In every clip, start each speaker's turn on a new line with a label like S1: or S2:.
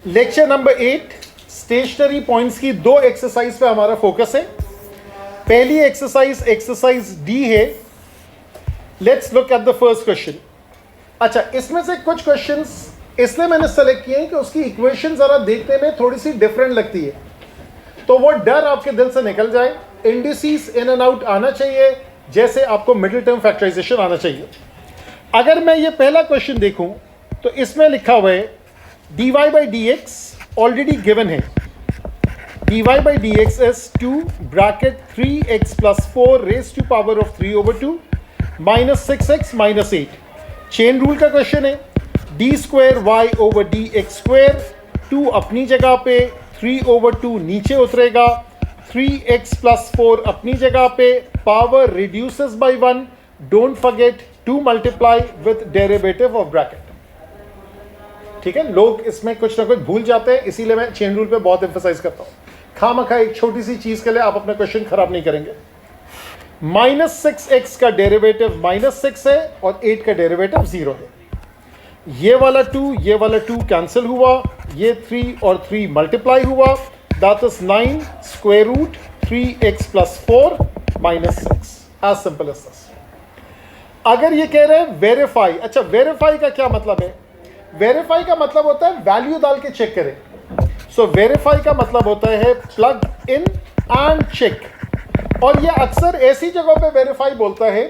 S1: Lecture number 8 stationery points की दो exercise पे हमारा फोकस है। पहली एक्सरसाइज डी है। Let's look at the first question. अच्छा, इसमें से कुछ क्वेश्चंस इसलिए मैंने सेलेक्ट किए हैं कि उसकी इक्वेशन जरा देखने में थोड़ी सी डिफरेंट लगती है, तो वो डर आपके दिल से निकल जाए। इंडिसेस इन एंड आउट आना चाहिए, जैसे आपको मिडिल टर्म फैक्टराइजेशन आना चाहिए। अगर मैं ये पहला क्वेश्चन देखूं तो इसमें लिखा हुआ है dy by dx already given है। dy by dx is 2 bracket 3x plus 4 raised to power of 3 over 2 minus 6x minus 8। Chain rule का क्वेश्चन है। d square y over dx square, 2 अपनी जगह पे, 3 over 2 नीचे उतरेगा, 3x plus 4 अपनी जगह पे, power reduces by 1, don't forget to multiply with derivative of bracket। ठीक है, लोग इसमें कुछ ना कुछ भूल जाते हैं, इसीलिए मैं चेन रूल पे बहुत एम्फसाइज करता हूं। खामखा एक छोटी सी चीज के लिए आप अपना क्वेश्चन खराब नहीं करेंगे। -6x का डेरिवेटिव -6 है और 8 का डेरिवेटिव 0 है। ये वाला 2 कैंसिल हुआ, ये 3 और 3 मल्टीप्लाई हुआ, that is 9 square root 3x + 4 -6। As simple as this. अगर ये कह रहे हैं वेरीफाई, अच्छा वेरीफाई का क्या मतलब है? वेरीफाई का मतलब होता है वैल्यू डाल के चेक करें। सो वेरीफाई का मतलब होता है प्लग इन एंड चेक। और ये अक्सर ऐसी जगहों पे वेरीफाई बोलता है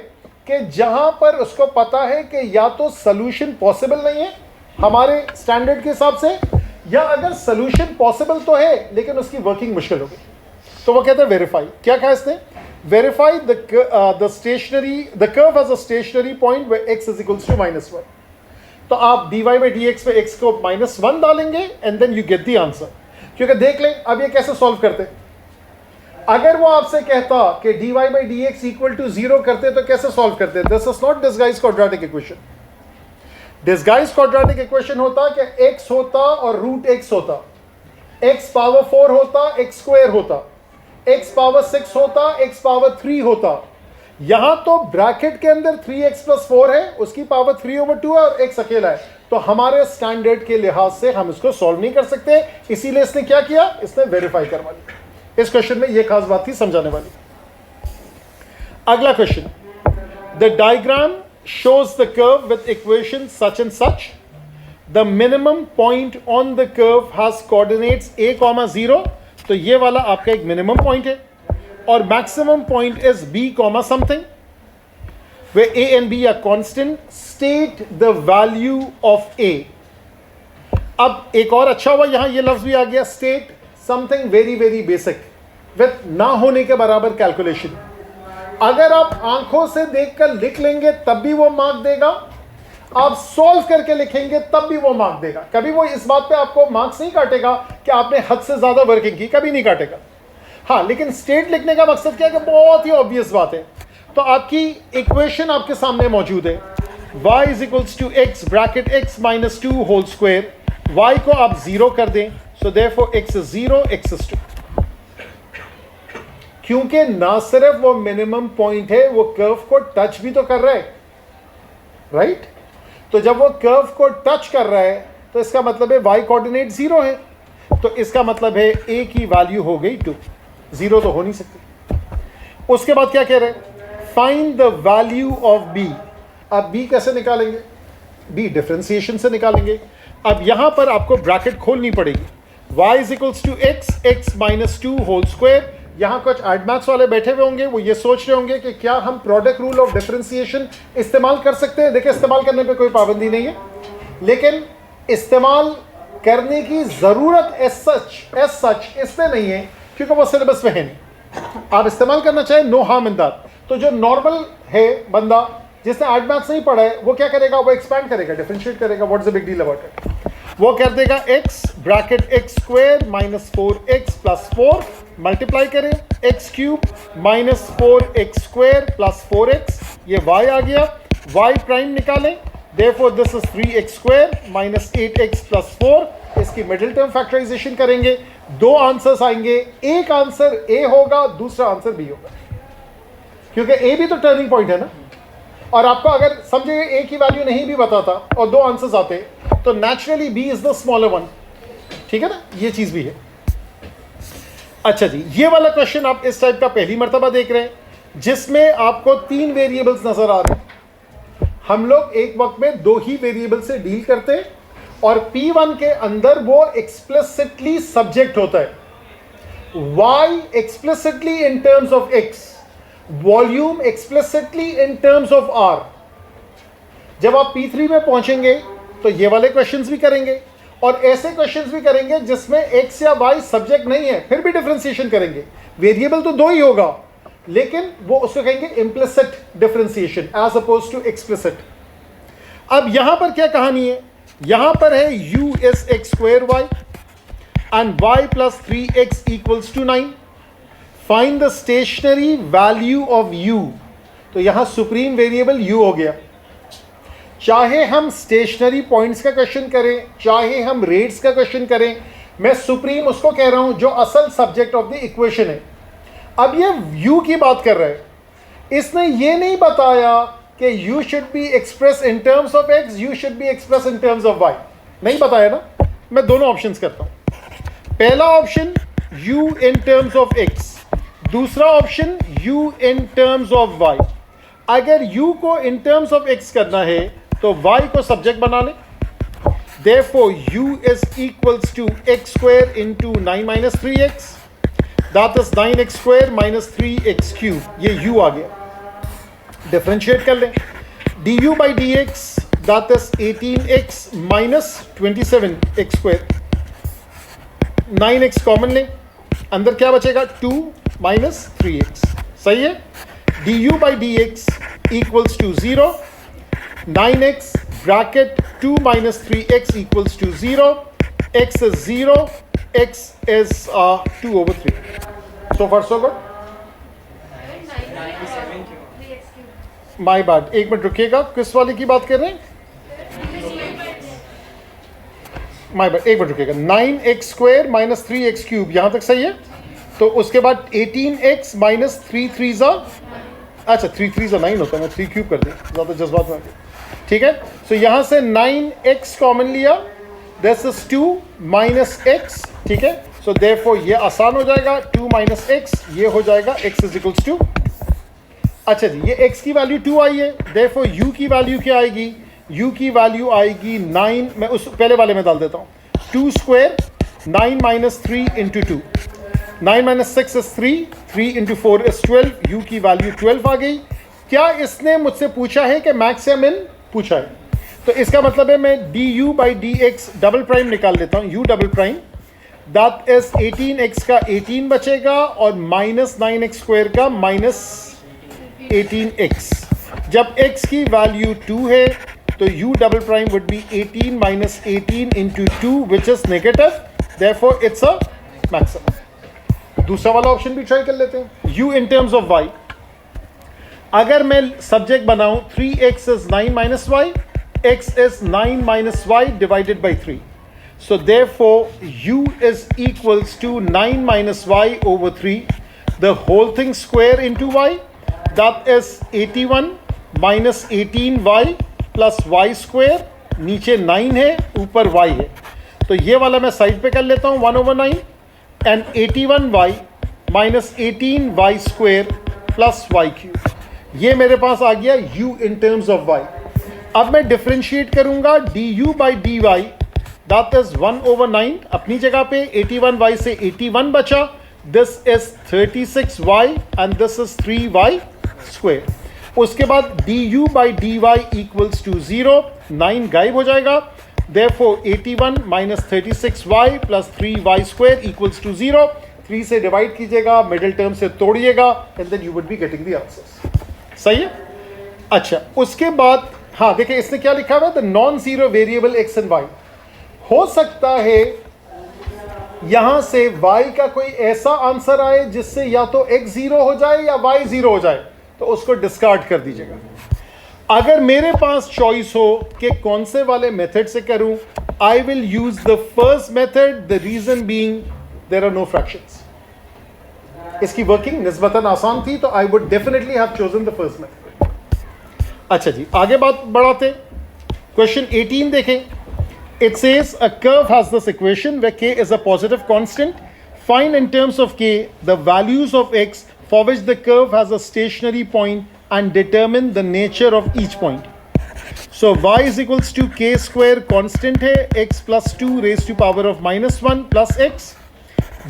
S1: कि जहां पर उसको पता है कि या तो सोल्यूशन पॉसिबल नहीं है हमारे स्टैंडर्ड के हिसाब से, या अगर सोल्यूशन पॉसिबल तो है लेकिन उसकी वर्किंग मुश्किल होगी, तो वो कहते हैं वेरीफाई। क्या कहा इसने? Verify the curve as a stationary point where x = -1। तो आप dy by dx पे x को -1 डालेंगे and then you get the answer. क्योंकि देख लें अब ये कैसे सॉल्व करते। अगर वो आपसे कहता कि dy by dx = 0 करते तो कैसे सॉल्व करते? This is not disguised quadratic equation. Disguised quadratic equation होता कि x होता और √x होता, x पावर 4 होता, x स्क्वायर होता, x पावर 6 होता, x पावर 3 होता। यहां तो ब्रैकेट के अंदर 3x + 4 है, उसकी पावर 3/2 है और x अकेला है, तो हमारे स्टैंडर्ड के लिहाज से हम इसको सॉल्व नहीं कर सकते। इसीलिए इसने क्या किया? इसने वेरीफाई करवा लिया। इस क्वेश्चन में यह खास बात थी समझाने वाली। अगला question, the diagram shows the curve with equation such and such, the minimum point on the curve has coordinates a, 0। तो ये वाला आपका एक मिनिमम पॉइंट है और maximum point is b, something where a and b are constant. State the value of a। अब एक और अच्छा हुआ यहां ये लफ्ज भी आ गया, state something very very basic with ना होने के बराबर कैलकुलेशन। अगर आप आंखों से देखकर लिख लेंगे तब भी वो मार्क देगा, आप सॉल्व करके लिखेंगे तब भी वो मार्क देगा। कभी वो इस बात पे आपको मार्क्स नहीं काटेगा कि आपने हद से ज्यादा वर्किंग की, कभी नहीं काटेगा। हाँ, लेकिन स्टेट लिखने का मकसद क्या है कि बहुत ही ऑब्वियस बात है। तो आपकी इक्वेशन आपके सामने मौजूद है, y = x bracket x - 2 whole square. y को आप 0 कर दें, so therefore x is 0, x is 2। क्योंकि ना सिर्फ वो मिनिमम पॉइंट है, वो कर्व को टच भी तो कर रहा है, राइट? तो जब वो कर्व को टच कर रहा है तो इसका मतलब है y कोऑर्डिनेट 0 है, तो इसका मतलब है a की वैल्यू हो गई 2। 0 तो हो नहीं सकती। उसके बाद क्या कह रहे हैं? Find the value of b। अब b कैसे निकालेंगे? b डिफरेंशिएशन से निकालेंगे। अब यहां पर आपको ब्रैकेट खोलनी पड़ेगी। y = x - 2 whole square. यहां कुछ एडमैथ्स वाले बैठे हुए होंगे, वो ये सोच रहे होंगे कि क्या हम प्रोडक्ट रूल ऑफ डिफरेंशिएशन इस्तेमाल कर सकते हैं। देखिए, इस्तेमाल करने पे कोई पाबंदी नहीं है, लेकिन इस्तेमाल करने की जरूरत एज सच इसमें नहीं है क्योंकि वो सिलेबस में है नहीं। आप इस्तेमाल करना चाहें, नो हार्म इन दैट। तो जो नॉर्मल है बंदा जिसने एडमैथ्स नहीं पढ़ा है, वो क्या करेगा? वो एक्सपैंड करेगा, डिफरेंशिएट करेगा। What is the big deal about it? वो कर देगा x bracket x square -4x + 4 multiply करें x³ -4x स्क्वायर + 4x, ये y आ गया। y प्राइम निकालें, therefore this is 3x square -8x + 4। इसकी मिडिल टर्म फैक्टराइजेशन करेंगे, दो आंसर्स आएंगे। एक आंसर a होगा, दूसरा आंसर b होगा, क्योंकि a भी तो टर्निंग पॉइंट है ना। और आपको अगर समझे a की वैल्यू नहीं भी बताता और दो आंसर्स आते, तो naturally b is the smaller one. ठीक है ना, ये चीज भी है। अच्छा जी, ये वाला क्वेश्चन आप इस टाइप का पहली मर्तबा देख रहे हैं जिसमें आपको 3 वेरिएबल्स नजर आ रहे हैं। हम लोग एक वक्त में 2 ही वेरिएबल से डील करते हैं और P1 के अंदर वो एक्सप्लिसिटली सब्जेक्ट होता है, y explicitly in terms of x, volume explicitly in terms of r। जब आप P3 में पहुंचेंगे तो ये वाले क्वेश्चंस भी करेंगे और ऐसे क्वेश्चंस भी करेंगे जिसमें x या y सब्जेक्ट नहीं है, फिर भी डिफरेंशिएशन करेंगे। वेरिएबल तो 2 ही होगा लेकिन वो उसको कहेंगे implicit differentiation as oppose to explicit. अब यहां पर क्या कहानी है, यहां पर है u is x square y and y plus 3x equals to 9. Find the stationary value of u. तो यहां सुप्रीम वेरिएबल u हो गया। चाहे हम स्टेशनरी पॉइंट्स का क्वेश्चन करें, चाहे हम रेट्स का क्वेश्चन करें, मैं सुप्रीम उसको कह रहा हूं जो असल सब्जेक्ट ऑफ द इक्वेशन है। अब ये u की बात कर रहा है, इसने ये नहीं बताया कि u should be express in terms of x, u should be express in terms of y, नहीं बताया ना। मैं दोनों ऑप्शंस करता हूं। पहला option u in terms of x, दूसरा option u in terms of y। अगर u को इन टर्म्स ऑफ x करना है तो y को सब्जेक्ट बना लें। Therefore u is equals to x square into 9 minus 3x, that is 9x square minus 3x cube। ये u आ गया, डिफरेंशिएट कर लें। du by dx that is 18x minus 27x square, 9x common लें, अंदर क्या बचेगा 2 minus 3x, सही है। du by dx equals to 0, 9x bracket 2 minus 3x equals to 0, x is 0, x is 2 over 3. So far so good? My bad, एक minute रुकिएगा, किस वाले की बात कर रहे हैं? My bad, एक minute रुकिएगा। 9x square minus 3x cube, यहाँ तक सही है। तो उसके बाद 18x minus 3 3s, अच्छा 3 3s 9 होता है, मैं 3 क्यूब कर दें, ज़्यादा जज्बात में, ठीक है। सो यहां से 9x कॉमन लिया, दिस इज 2 माइनस x, ठीक है। सो देयरफॉर ये आसान हो जाएगा, 2 माइनस x, ये हो जाएगा x इज इक्वल्स टू, अच्छा जी, ये x की वैल्यू 2 आई है, देयरफॉर u की वैल्यू क्या आएगी, u की वैल्यू आएगी 9, मैं उस पहले वाले में डाल देता हूं, 2 square 9 minus 3 into 2, 9 minus 6 is 3, 3 into 4 is 12, u की वैल्यू 12 आ गई। क्या इसने मुझसे पूछा है कि मैक्स या मिन पूछा है, तो इसका मतलब है मैं du by dx double prime निकाल लेता हूं, u double prime, that is 18x का 18 बचेगा और माइनस 9x स्क्वायर का माइनस 18x। जब x की वैल्यू 2 है तो u double prime would be 18 minus 18 into 2 which is negative, therefore it's a maximum. दूसरा वाला ऑप्शन भी ट्राई कर लेते हैं, u in terms of y। अगर मैं सब्जेक्ट बनाऊं 3x is 9 minus y, x is 9 minus y divided by 3, so therefore u is equals to 9 minus y over 3, the whole thing square into y, that is 81 minus 18y plus y square, नीचे 9 है ऊपर y है, तो ये वाला मैं side पे कर लेता हूं 1 over 9 and 81y minus 18y square plus y cube, ये मेरे पास आ गया u in terms of y। अब मैं डिफरेंशिएट करूंगा du by dy, that is 1 over 9, अपनी जगह पे 81y से 81 बचा, this is 36y and this is 3y square. उसके बाद du by dy equals to 0, 9 गायब हो जाएगा, therefore 81 minus 36y plus 3y square equals to 0, 3 से डिवाइड कीजिएगा, मिडिल टर्म से तोड़िएगा and then you would be getting the answers, सही है। अच्छा, उसके बाद हाँ देखिए इसने क्या लिखा हुआ है, the non zero variable x and y. हो सकता है यहां से y का कोई ऐसा आंसर आए जिससे या तो x 0 हो जाए या y 0 हो जाए, तो उसको डिस्कार्ड कर दीजिएगा। अगर मेरे पास चॉइस हो कि कौन से वाले मेथड से करूं, I will use the first method, the reason being there are no fractions. इसकी वर्किंग निस्बतन आसान थी, तो I would definitely have chosen the first method. अच्छा जी, आगे बात बढ़ाते, क्वेश्चन 18 देखें। It says a curve has this equation where k is a positive constant. Find in terms of k the values of x for which the curve has a stationary point and determine the nature of each point. So y is equals to k square constant है, x plus 2 raised to power of minus 1 plus x.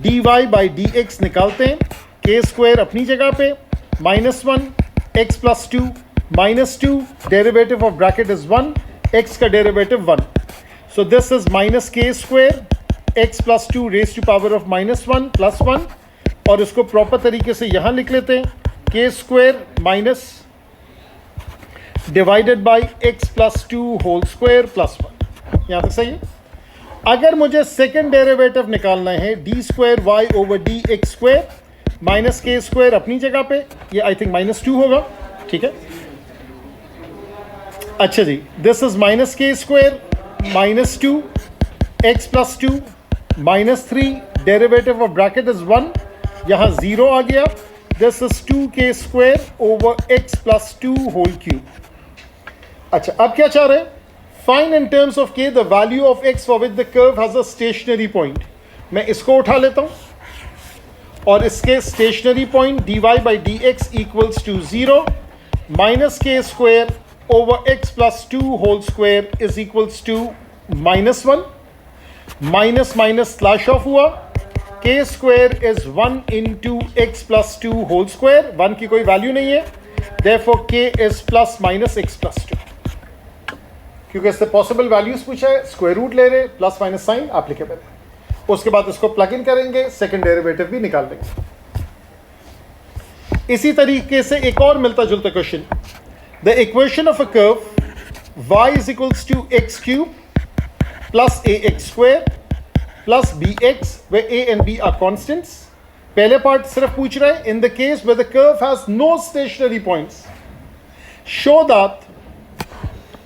S1: dy by dx निकालते हैं, k square अपनी जगह पे, minus 1, x plus 2, minus 2, derivative of bracket is 1, x का derivative 1. So this is minus k square, x plus 2 raised to power of minus 1 plus 1. और इसको proper तरीके से यहाँ लिख लेते हैं, k square minus divided by x plus 2 whole square plus 1. यहाँ तक सही है. अगर मुझे सेकेंड डेरिवेटिव निकालना है d square y over d x square minus के स्क्वायर अपनी जगह पे, ये आई थिंक माइनस 2 होगा. ठीक है, अच्छा जी. दिस इज माइनस के square minus 2 x plus 2 minus 3, derivative of bracket is 1, यहाँ 0 आ गया. This is 2k square over x plus 2 whole cube. अच्छा, अब क्या चाह रहे हैं? Find in terms of k the value of x for which the curve has a stationary point. मैं इसको उठा लेता हूं और इसके stationary point dy by D X equals to 0 minus के square over x plus 2 whole square is equals to minus 1. Minus minus slash off हुआ, k square is 1 into X plus 2 whole square. 1 की कोई value नहीं है, therefore k इज plus minus X plus 2. क्योंकि इससे possible values पूछा है, स्क्वायर रूट ले रहे, प्लस माइनस साइन एप्लीकेबल है. उसके बाद इसको प्लग इन करेंगे, सेकंड डेरिवेटिव भी निकाल देंगे. इसी तरीके से एक और मिलता जुलता question, the equation of a curve y is equals to x cube plus a x square plus b x where a and b are constants. पहले पार्ट सिर्फ पूछ रहे हैं, in the case where the curve has no stationary points show that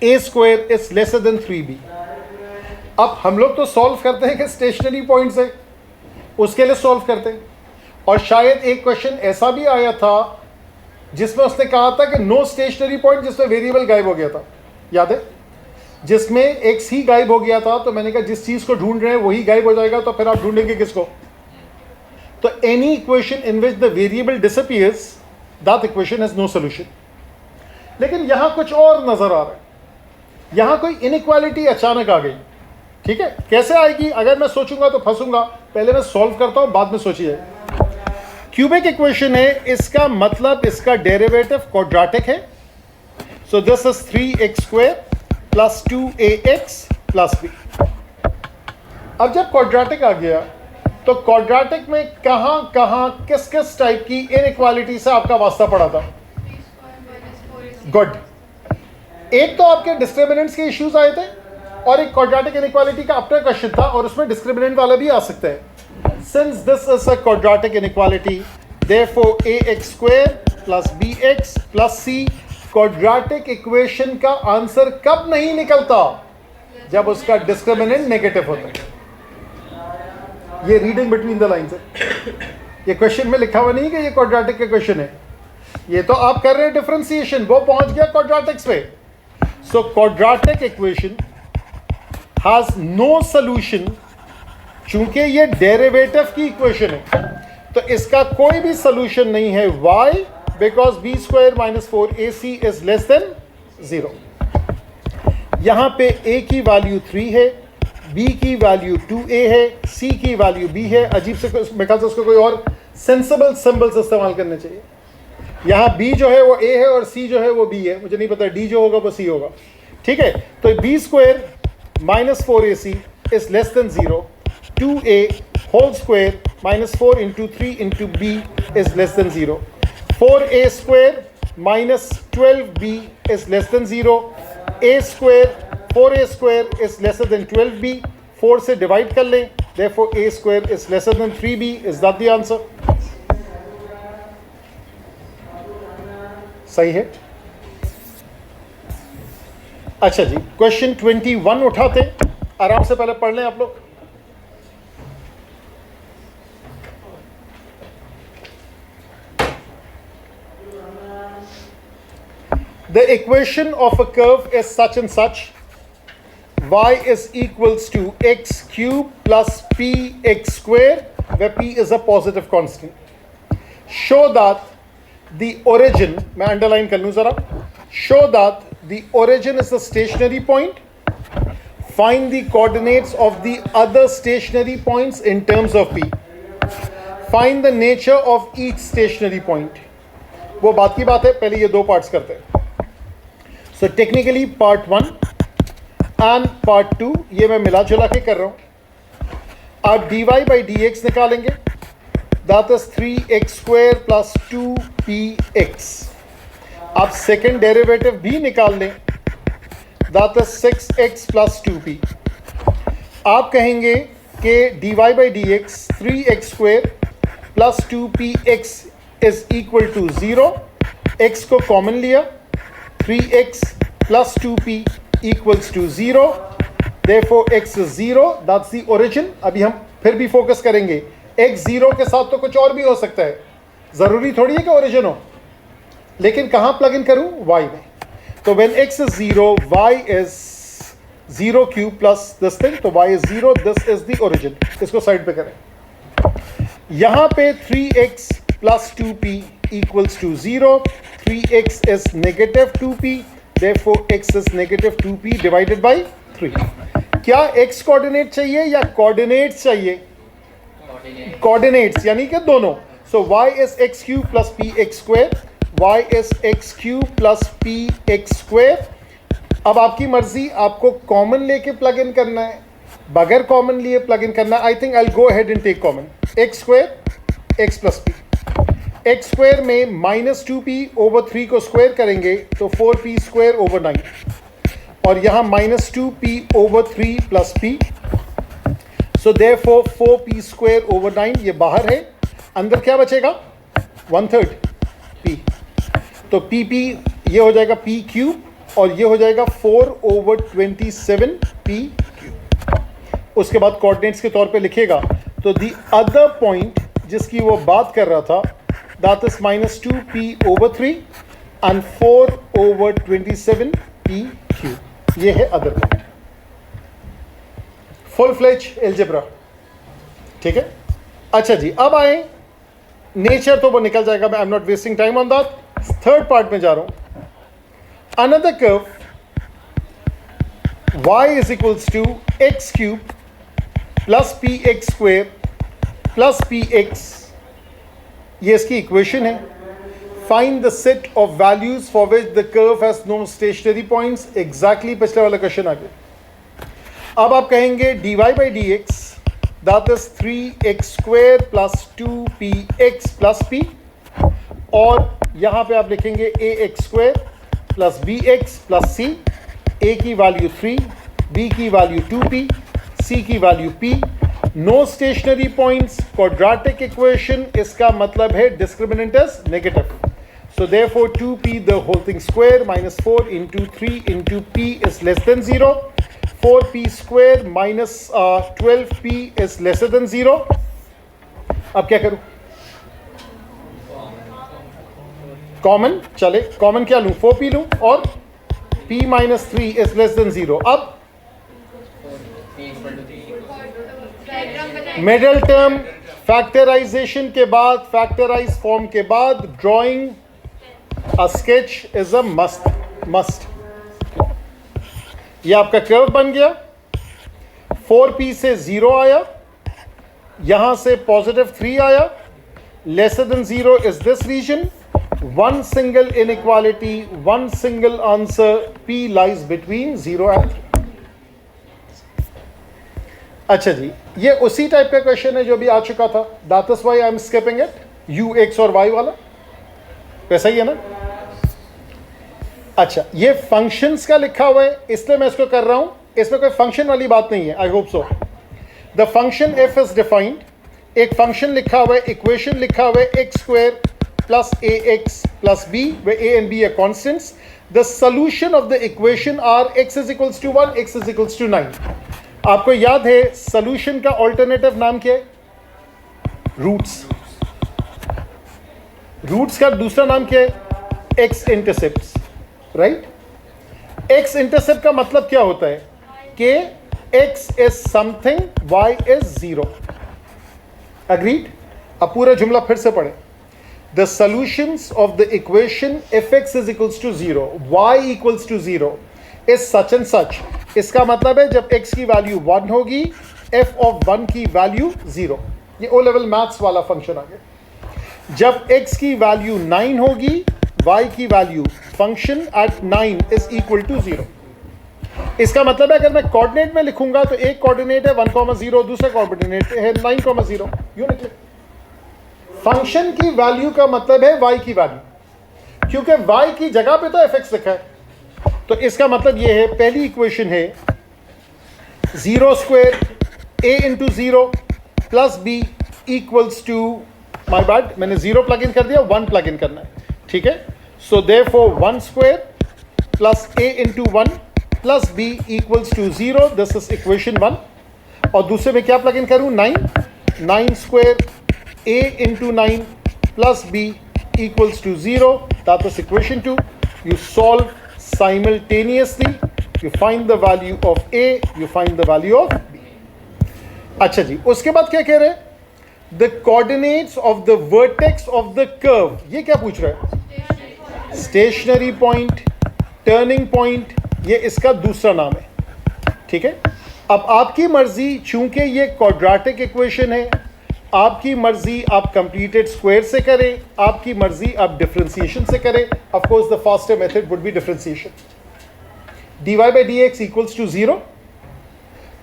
S1: a square is lesser than 3b. अब हम लोग तो solve करते हैं कि स्टेशनरी पॉइंट्स है, उसके लिए सॉल्व करते हैं. और शायद एक क्वेश्चन ऐसा भी आया था जिसमें उसने कहा था कि नो स्टेशनरी पॉइंट, जिसमें वेरिएबल गायब हो गया था, याद है, जिसमें x ही गायब हो गया था. तो मैंने कहा जिस चीज को ढूंढ रहे हैं वही गायब हो जाएगा, तो फिर आप ढूंढेंगे किसको? तो any equation in which the variable disappears, that equation has no solution. लेकिन यहां कुछ और नजर आ रहा है, यहां कोई इनइक्वालिटी अचानक आ गई. ठीक है, कैसे आएगी? अगर मैं सोचूंगा तो फंसूंगा. पहले मैं सॉल्व करता हूं, बाद में सोचिए. क्यूबिक इक्वेशन है, इसका मतलब इसका डेरिवेटिव क्वाड्रेटिक है. So this is 3x square plus 2ax plus b. अब जब क्वाड्रेटिक आ गया तो क्वाड्रेटिक में कहां कहां किस किस टाइप की इनइक्वालिटी से आपका वास्ता पड़ा था? गुड. एक तो आपके डिस्क्रिमिनेंट्स के इश्यूज आए थे और एक क्वाड्रेटिक इनइक्वालिटी का अपना क्वेश्चन था, और उसमें डिस्क्रिमिनेंट वाला भी आ सकता है. Since this is a quadratic inequality, therefore ax square plus bx plus c. Quadratic equation का आंसर कब नहीं निकलता? जब उसका डिस्क्रिमिनेंट नेगेटिव होता है. ये रीडिंग बिटवीन द लाइन्स है. ये क्वेश्चन में लिखा हुआ नहीं कि ये क्वाड्रेटिक का क्वेश्चन है, ये तो आप कर रहे हैं डिफरेंशिएशन, वो पहुंच गया क्वाड्रेटिक्स पे. So quadratic equation has no solution. चूंकि ये डेरिवेटिव की इक्वेशन है तो इसका कोई भी सॉल्यूशन नहीं है. Why? Because b square minus 4ac is less than 0. यहां पे a की वैल्यू 3 है, b की वैल्यू 2a है, c की वैल्यू b है. अजीब से मेरे ख्याल से उसको कोई और सेंसिबल सिंबल्स इस्तेमाल करने चाहिए. यहाँ b जो है वो a है और c जो है वो b है. मुझे नहीं पता d जो होगा वो c होगा. ठीक है, तो b square minus 4ac is less than 0. 2a whole square minus 4 into 3 into b is less than 0. 4a square minus 12b is less than 0. a square 4a square is lesser than 12b. 4 से divide कर लें, therefore a square is lesser than 3b. Is that the answer? सही है. अच्छा जी, question 21 उठाते, आराम से पहले पढ़ लें आप लोग. The equation of a curve is such and such. y is equals to x cube plus p x square, where p is a positive constant. Show that the origin, मैं underline कर लूँ ज़रा, show that the origin is a stationary point. Find the coordinates of the other stationary points in terms of p. Find the nature of each stationary point. वो बात की बात है, पहले ये दो पार्ट्स करते हैं. So technically part 1 and part 2 ये मैं मिला जुला के कर रहा हूँ. आप dy by dx निकालेंगे, that is 3x square plus 2px. आप सेकेंड डेरिवेटिव भी निकाल लें, that is 6x plus 2p. आप कहेंगे कि dy by dx 3x square plus 2px is equal to 0. x को कॉमन लिया, 3x plus 2p equals to 0. Therefore x is 0. That's the origin. अभी हम फिर भी फोकस करेंगे, x 0 के साथ तो कुछ और भी हो सकता है, ज़रूरी थोड़ी है कि ओरिजिन हो. लेकिन कहाँ प्लग इन करूँ? y में. तो when x is 0, y is 0 cube plus this thing, तो y is 0. This is the origin. इसको साइड पे करें. यहाँ पे 3x plus 2p equals to 0. 3x is negative 2p. Therefore x is negative 2p divided by 3. क्या x coordinate चाहिए या coordinates चाहिए? कोऑर्डिनेट्स यानी कि दोनों. So y is x cube plus px square. y is x cube plus px square. अब आपकी मर्जी, आपको कॉमन लेके प्लग इन करना है, बगैर कॉमन लिए प्लग इन करना है. I think I go ahead and take common. x square x plus p. x square में माइनस 2p ओवर 3 को स्क्वायर करेंगे तो 4p स्क्वायर ओवर 9, और यहाँ minus 2p over 3 plus p. So therefore 4p square over 9 ये बाहर है. अंदर क्या बचेगा? 1/3 p. तो p ये हो जाएगा p क्यूब, और ये हो जाएगा 4/27 p क्यूब. उसके बाद कोऑर्डिनेट्स के तौर पे लिखेगा तो दी अदर पॉइंट जिसकी वो बात कर रहा था, that is minus 2p over 3 and 4/27 p cube. ये है other point. Full fledge algebra. ठीक है. अच्छा जी, अब आए नेचर, तो वो निकल जाएगा, मैं I am not wasting time on that. Third part में जा रहा हूं. Another curve y is equals to x cube plus px square plus px. ये इसकी इक्वेशन है. Find the set of values for which the curve has no stationary points. Exactly पिछले वाला question आ गया. अब आप कहेंगे dy by dx that is 3x square plus 2px plus p, और यहाँ पे आप लिखेंगे ax square plus bx plus c. a की वैल्यू 3, b की वैल्यू 2p, c की value p. No stationary points, quadratic equation, इसका मतलब है discriminant is negative. So therefore 2p the whole thing square minus 4 into 3 into p is less than 0. 4p square minus 12p is lesser than 0. अब क्या करूं? Common चले. Common क्या लूं? 4p लूं, और p minus 3 is less than 0. अब middle term factorisation के बाद, फैक्टराइज फॉर्म के बाद drawing a sketch is a must. ये आपका कर्व बन गया. 4p से 0 आया, यहां से पॉजिटिव 3 आया. Lesser than 0 is this region. One single inequality, one single answer. p lies between 0 and 3. अच्छा जी, ये उसी टाइप का क्वेश्चन है जो भी आ चुका था. That is why I am skipping it. u x और y वाला वैसा ही है ना. अच्छा, ये फंक्शंस का लिखा हुआ है इसलिए मैं इसको कर रहा हूं. इसमें कोई फंक्शन वाली बात नहीं है. I hope so. The function f is defined. एक फंक्शन लिखा हुआ है, इक्वेशन लिखा हुआ है x square plus ax plus b, where a and b are constants. The solution of the equation are x is equals to 1, x is equals to 9. आपको याद है सॉल्यूशन का ऑल्टरनेटिव नाम क्या है? रूट्स. रूट्स का दूसरा नाम क्या है? X intercepts. Right. X intercept का मतलब क्या होता है? k x is something, y is 0. Agreed? अब पूरा जुमला फिर से पढ़ें. The solutions of the equation fx is equals to 0, y equals to 0 is such and such. इसका मतलब है जब x की वैल्यू 1 होगी, f of 1 की वैल्यू 0. ये ओ लेवल मैथ्स वाला फंक्शन आ गया. जब x की वैल्यू 9 होगी, y की value function at 9 is equal to 0. इसका मतलब है अगर मैं कोऑर्डिनेट में लिखूंगा तो एक कोऑर्डिनेट है 1,0, दूसरा कोऑर्डिनेट है 9,0. यूं निकले. फंक्शन की वैल्यू का मतलब है y की वैल्यू, क्योंकि y की जगह पे तो fx लिखा है. तो इसका मतलब ये है, पहली इक्वेशन है 0 square a into 0 plus b equals to, my bad, मैंने 0 प्लग इन कर दिया, 1 प्लग इन करना है. ठीक है. So therefore 1 square plus a into 1 plus b equals to 0. This is equation 1. और दूसरे में क्या प्लग इन करूं? 9 square a into 9 plus b equals to 0. That is equation 2. You solve simultaneously. You find the value of a, you find the value of b. अच्छा जी, उसके बाद क्या कह रहे हैं? The coordinates of the vertex of the curve. ये क्या पूछ रहा है? Stationary point, turning point, ये इसका दूसरा नाम है. ठीक है. अब आपकी मर्जी, चूंकि ये क्वाड्रेटिक इक्वेशन है, आपकी मर्जी आप कंप्लीटेड स्क्वायर से करें, आपकी मर्जी आप डिफरेंशिएशन से करें. Of course the faster method would be differentiation. dy by dx equals to 0.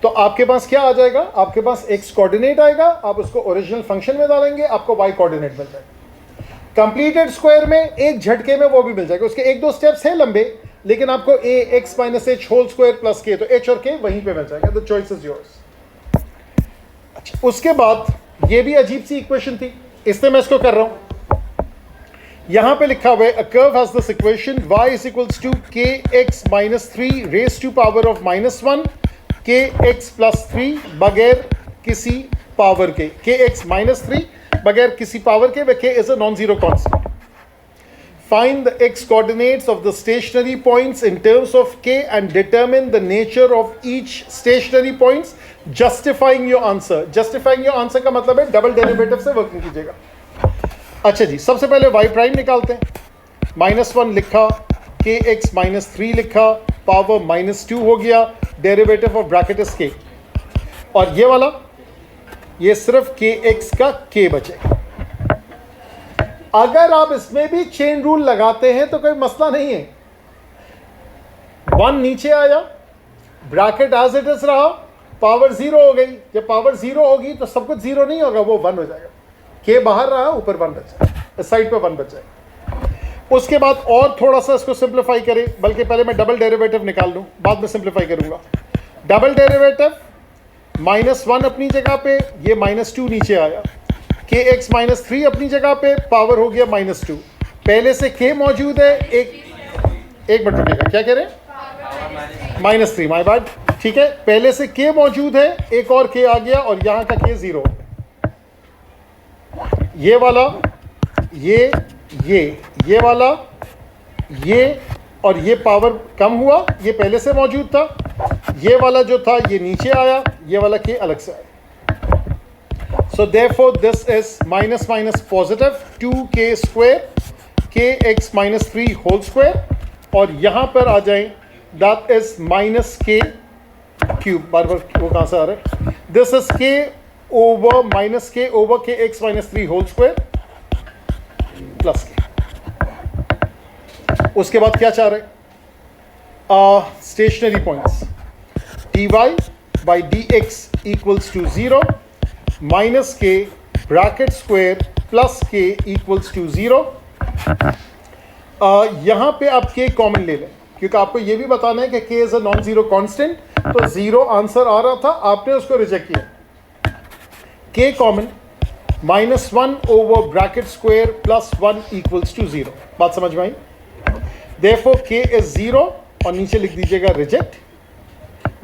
S1: तो आपके पास क्या आ जाएगा? आपके पास x कोऑर्डिनेट आएगा, आप उसको ओरिजिनल फंक्शन में डालेंगे, आपको y कोऑर्डिनेट मिल जाएगा. कंप्लीटेड स्क्वायर में एक झटके में वो भी मिल जाएगा. उसके एक दो स्टेप्स हैं लंबे, लेकिन आपको a x minus h whole square plus k, तो h और k वहीं पे मिल जाएगा. The choice is yours. अच्छा, उसके बाद ये भी अजीब सी इक्वेशन थी, इसलिए मैं इसको कर रहा हूं. यहां पे लिखा हुआ है a curve has this equation y is equals to kx minus 3 raise to power of -1 kx plus 3 बगैर किसी पावर के. kx माइनस 3 बगैर किसी पावर के, वह k is a non zero constant. Find the x coordinates of the stationary points in terms of k and determine the nature of each stationary points, justifying your answer. Justifying your answer का मतलब है double derivative से working कीजिएगा. अच्छा जी, सबसे पहले y prime निकालते हैं. -1 लिखा, kx माइनस 3 लिखा, पावर -2 हो गया, derivative of bracket is k. और ये वाला, ये सिर्फ kx का k बचेगा. अगर आप इसमें भी चेन रूल लगाते हैं तो कोई मसला नहीं है. 1 नीचे आया, ब्रैकेट एज इट इज रहा, पावर 0 हो गई. जब पावर 0 होगी तो सब कुछ 0 नहीं होगा, वो 1 हो जाएगा. के बाहर रहा, ऊपर 1 बचा, इस साइड पे 1 बच जाएगा. उसके बाद और थोड़ा सा इसको सिंप्लीफाई करें, बल्कि पहले मैं डबल डेरिवेटिव निकाल लूं, बाद में सिंप्लीफाई करूंगा. डबल डेरिवेटिव -1 अपनी जगह पे, ये -2 नीचे आया, kx माइनस 3 अपनी जगह पे, पावर हो गया -2. पहले से k मौजूद है, एक मिनट रुकिएगा, क्या कह रहे हैं? -3, माय बैड. ठीक है, पहले से k मौजूद है, एक और k आ गया, और यहां का k 0. ये वाला, ये वाला, ये और ये पावर कम हुआ, ये पहले से मौजूद था. ये वाला जो था ये नीचे आया, ये वाला k अलग से आया. So therefore this is minus positive 2k square kx minus 3 whole square, और यहां पर आ जाएं, that is minus k cube. बार बार वो कहां से आ रहा है? This is k over minus k over kx minus 3 whole square plus k. उसके बाद क्या चाह रहे? Stationary points. dy by dx equals to 0 minus k bracket square plus k equals to 0. यहां पे आप k कॉमन ले लें, क्योंकि आपको यह भी बताना है कि k is a non zero constant. तो 0 आंसर आ रहा था, आपने उसको रिजेक्ट किया. k common, -1 over bracket square plus 1 equals to 0. बात समझ में आई? देयरफॉर k इज 0, और नीचे लिख दीजिएगा रिजेक्ट.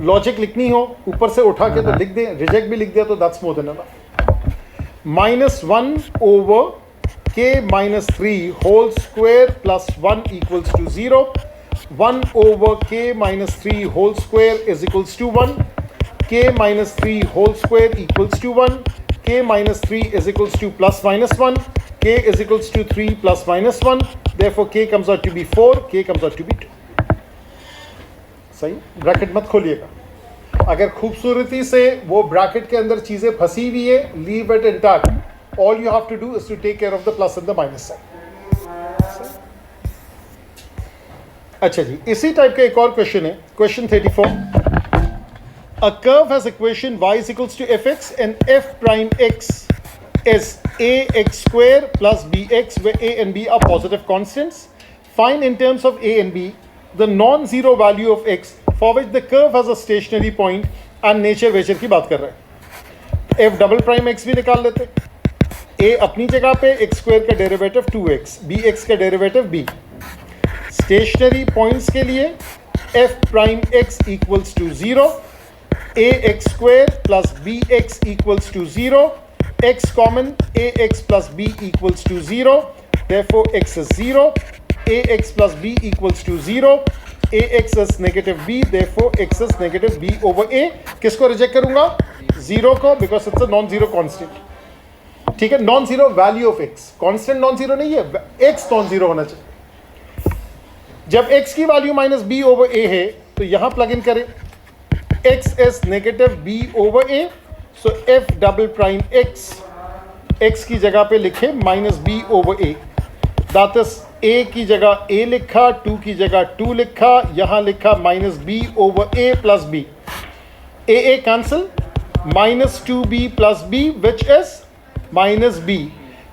S1: लॉजिक लिखनी हो ऊपर से उठा के तो लिख दें, रिजेक्ट भी लिख दिया तो that's more than enough. -1 over k minus 3 whole square plus 1 equals to 0. 1 over k minus 3 whole square is equals to 1. K minus 3 whole square equals to 1. K minus 3 is equals to plus minus 1. K is equals to 3 plus minus 1. Therefore k comes out to be 4. K comes out to be 2. सही, bracket मत खोलिएगा। अगर खूबसूरती से वो bracket के अंदर चीजें फंसी हुई है, leave it intact. All you have to do is to take care of the plus and the minus sign. अच्छा जी, इसी टाइप का एक और क्वेश्चन है, question 34। A curve has equation y is equals to fx and f prime x is ax square plus bx where a and b are positive constants. Find in terms of a and b the non-zero value of x for which the curve has a stationary point and nature वेचर की बात कर रहे हैं। f double prime x भी निकाल लेते, a अपनी जगह पे x स्क्वायर का डेरिवेटिव 2x, bx का डेरिवेटिव b। स्टेशनरी पॉइंट्स के लिए f prime x equals to 0, ax square plus bx equals to 0, x common ax plus b equals to 0, therefore x is 0, ax plus b equals to 0, ax is negative b, therefore x is negative b over a। किसको reject करूंगा? 0 को, because it's a non zero constant. ठीक है, non zero value of x, constant non zero नहीं है, x non zero होना चाहिए। जब x की वैल्यू माइनस बी ओवर ए है तो यहां प्लग इन करें, x is negative b over a, so f double prime x की जगह पे लिखे minus b over a, that is a की जगह a लिखा, 2 की जगह 2 लिखा, यहां लिखा minus b over a plus b, a cancel, minus 2b plus b which is minus b।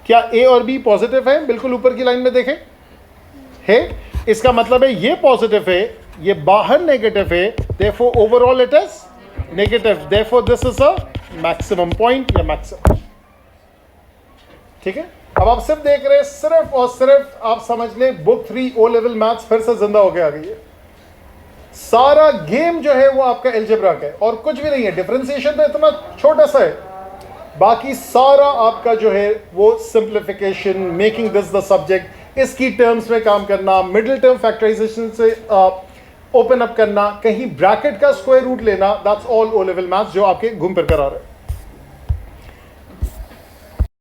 S1: क्या a और b पॉजिटिव है? बिल्कुल ऊपर की लाइन में देखें, है। इसका मतलब है ये पॉजिटिव है, ये बाहर नेगेटिव है, therefore overall it is negative, therefore this is a maximum point या maximum। ठीक है, अब आप सिर्फ देख रहे हैं, सिर्फ और सिर्फ आप समझ लें बुक 3 ओ लेवल मैथ्स फिर से जिंदा होके आ गई है। सारा गेम जो है वो आपका अलजेब्रा का है और कुछ भी नहीं है। डिफरेंशिएशन तो इतना छोटा सा है, बाकी सारा आपका जो है वो simplification, making this the subject, इसकी टर्म्स में काम करना, मिडिल टर्म फैक्टराइजेशन से ओपन अप करना, कहीं ब्रैकेट का स्क्वायर रूट लेना, that's all O level maths जो आपके घूम फिर कर आ रहे हैं।